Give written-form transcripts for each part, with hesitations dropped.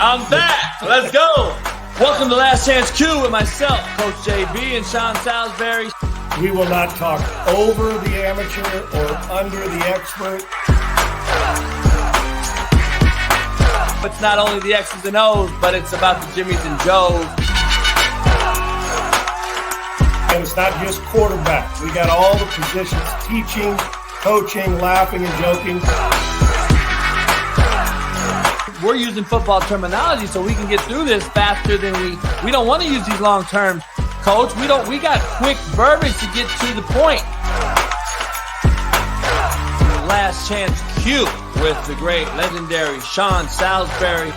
I'm back. Let's go. Welcome to Last Chance Q with myself, Coach JB and Sean Salisbury. We will not talk over the amateur or under the expert. It's not only the X's and O's, but it's about the Jimmies and Joes. And it's not just quarterback. We got all the positions, teaching, coaching, laughing, and joking. We're using football terminology so we can get through this faster than we don't want to use these long terms, Coach. We got quick verbiage to get to the point. Last Chance Q with the great, legendary Sean Salisbury.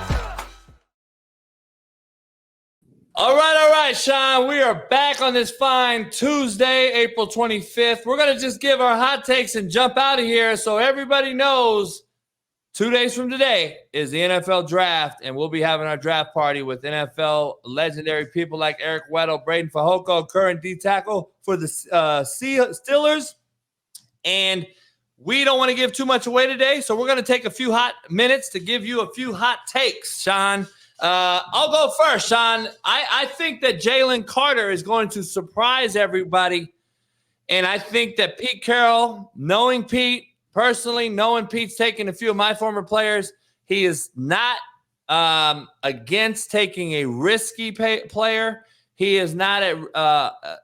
All right, Sean. We are back on this fine Tuesday, April 25th. We're going to just give our hot takes and jump out of here so everybody knows 2 days from today is the NFL draft, and we'll be having our draft party with NFL legendary people like Eric Weddle, Braden Fajoko, current D tackle for the Steelers. And we don't want to give too much away today, so we're going to take a few hot minutes to give you a few hot takes, Sean. I'll go first, Sean. I think that Jalen Carter is going to surprise everybody, and I think that Pete Carroll, knowing Pete, personally, knowing Pete's taking a few of my former players, he is not against taking a risky player. He is not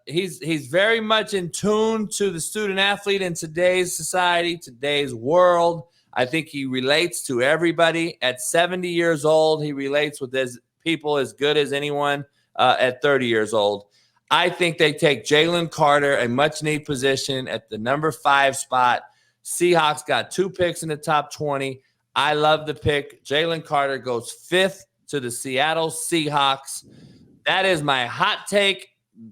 he's very much in tune to the student athlete in today's society, today's world. I think he relates to everybody. At 70 years old, he relates with people as good as anyone at 30 years old. I think they take Jalen Carter, a much-needed position at the number 5 spot. Seahawks got 2 picks in the top 20. I love the pick. Jalen Carter goes 5th to the Seattle Seahawks. That is my hot take.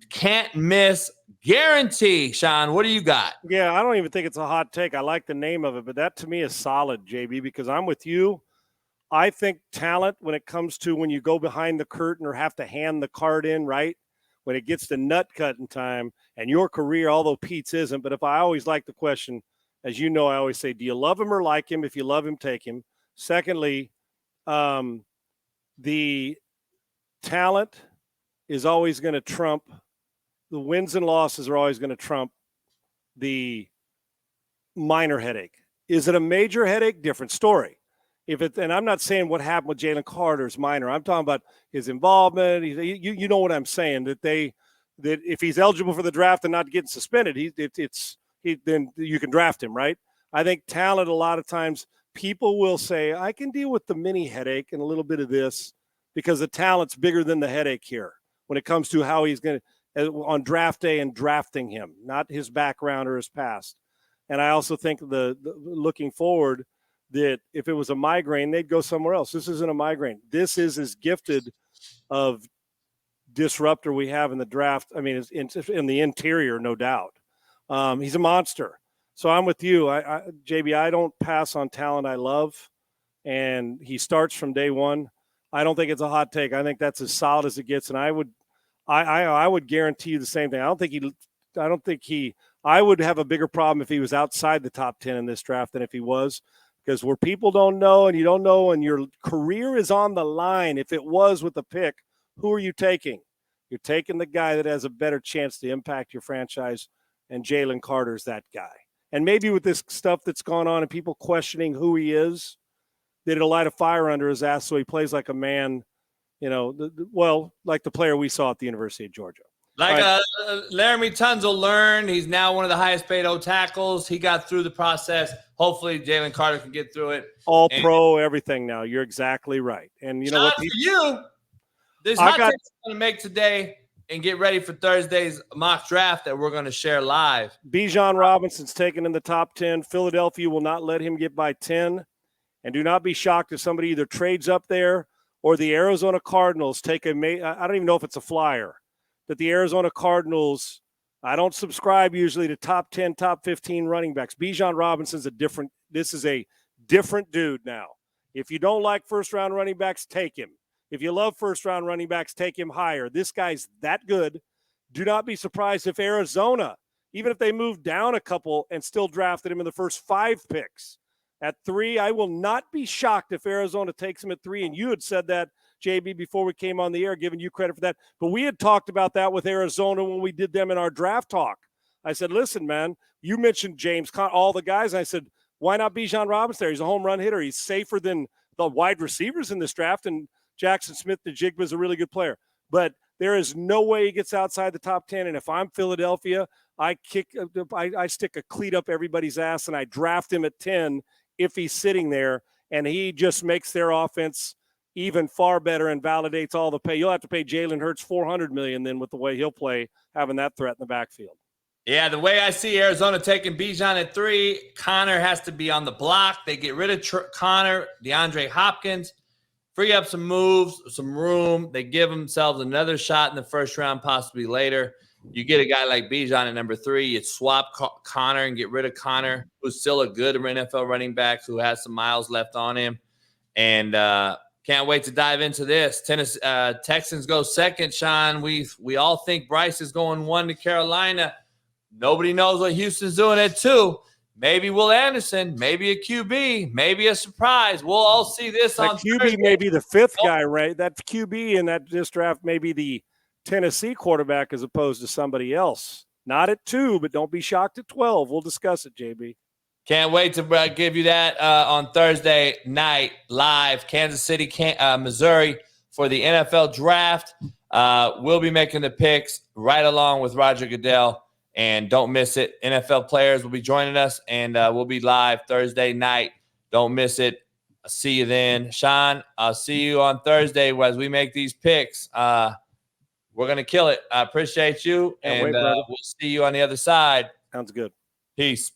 Can't miss. Guarantee. Sean, what do you got? Yeah, I don't even think it's a hot take. I like the name of it, but that to me is solid, JB, because I'm with you. I think talent, when it comes to when you go behind the curtain or have to hand the card in, right? When it gets to nut cutting time and your career, although Pete's isn't, but if I always like the question, as you know, I always say, do you love him or like him? If you love him, take him. Secondly, the talent is always going to trump. The wins and losses are always going to trump the minor headache. Is it a major headache? Different story. And I'm not saying what happened with Jalen Carter is minor. I'm talking about his involvement. You know what I'm saying, that if he's eligible for the draft and not getting suspended, then you can draft him, right? I think talent, a lot of times people will say, I can deal with the mini headache and a little bit of this because the talent's bigger than the headache here when it comes to how he's going to, on draft day and drafting him, not his background or his past. And I also think the looking forward that if it was a migraine, they'd go somewhere else. This isn't a migraine. This is as gifted of disruptor we have in the draft. I mean, in the interior, no doubt. He's a monster. So I'm with you. JB, I don't pass on talent I love, and he starts from day one. I don't think it's a hot take. I think that's as solid as it gets, and I would guarantee you the same thing. I would have a bigger problem if he was outside the top 10 in this draft than if he was, because where people don't know and you don't know and your career is on the line, if it was with the pick, who are you taking? You're taking the guy that has a better chance to impact your franchise. And Jalen Carter's that guy. And maybe with this stuff that's gone on and people questioning who he is, that it'll light a fire under his ass so he plays like a man, like the player we saw at the University of Georgia. Laramie Tunsil learned. He's now one of the highest paid O tackles. He got through the process. Hopefully Jalen Carter can get through it. All pro, everything now. You're exactly right. And you know what? This hot take I'm going to make today and get ready for Thursday's mock draft that we're going to share live. Bijan Robinson's taken in the top 10. Philadelphia will not let him get by 10. And do not be shocked if somebody either trades up there or the Arizona Cardinals take I don't even know if it's a flyer, that the Arizona Cardinals, I don't subscribe usually to top 10, top 15 running backs. Bijan Robinson's this is a different dude now. If you don't like first-round running backs, take him. If you love first-round running backs, take him higher. This guy's that good. Do not be surprised if Arizona, even if they moved down a couple and still drafted him in the first 5 picks, At 3, I will not be shocked if Arizona takes him at 3. And you had said that, JB, before we came on the air, giving you credit for that. But we had talked about that with Arizona when we did them in our draft talk. I said, listen, man, you mentioned James Conner, all the guys. I said, why not Bijan Robinson there? He's a home run hitter. He's safer than the wide receivers in this draft. And Jackson Smith-Njigba is a really good player. But there is no way he gets outside the top 10. And if I'm Philadelphia, I stick a cleat up everybody's ass and I draft him at 10 if he's sitting there, and he just makes their offense even far better and validates all the pay. You'll have to pay Jalen Hurts $400 million then with the way he'll play, having that threat in the backfield. Yeah, the way I see Arizona taking Bijan at 3, Connor has to be on the block. They get rid of Connor, DeAndre Hopkins, free up some moves, some room. They give themselves another shot in the first round, possibly later. You get a guy like Bijan at number 3. You swap Connor and get rid of Connor, who's still a good NFL running back who has some miles left on him. And can't wait to dive into this. Texans go second, Sean. We all think Bryce is going 1 to Carolina. Nobody knows what Houston's doing at 2. Maybe Will Anderson, maybe a QB, maybe a surprise. We'll all see this that on QB Thursday. may be the 5th guy, right? That QB in this draft may be the Tennessee quarterback as opposed to somebody else. Not at 2, but don't be shocked at 12. We'll discuss it, JB. Can't wait to give you that on Thursday night live, Kansas City, Missouri, for the NFL draft. We'll be making the picks right along with Roger Goodell, and don't miss it. NFL players will be joining us, and we'll be live Thursday night. Don't miss it. I'll see you then. Sean, I'll see you on Thursday as we make these picks. We're going to kill it. I appreciate you, and we'll see you on the other side. Sounds good. Peace.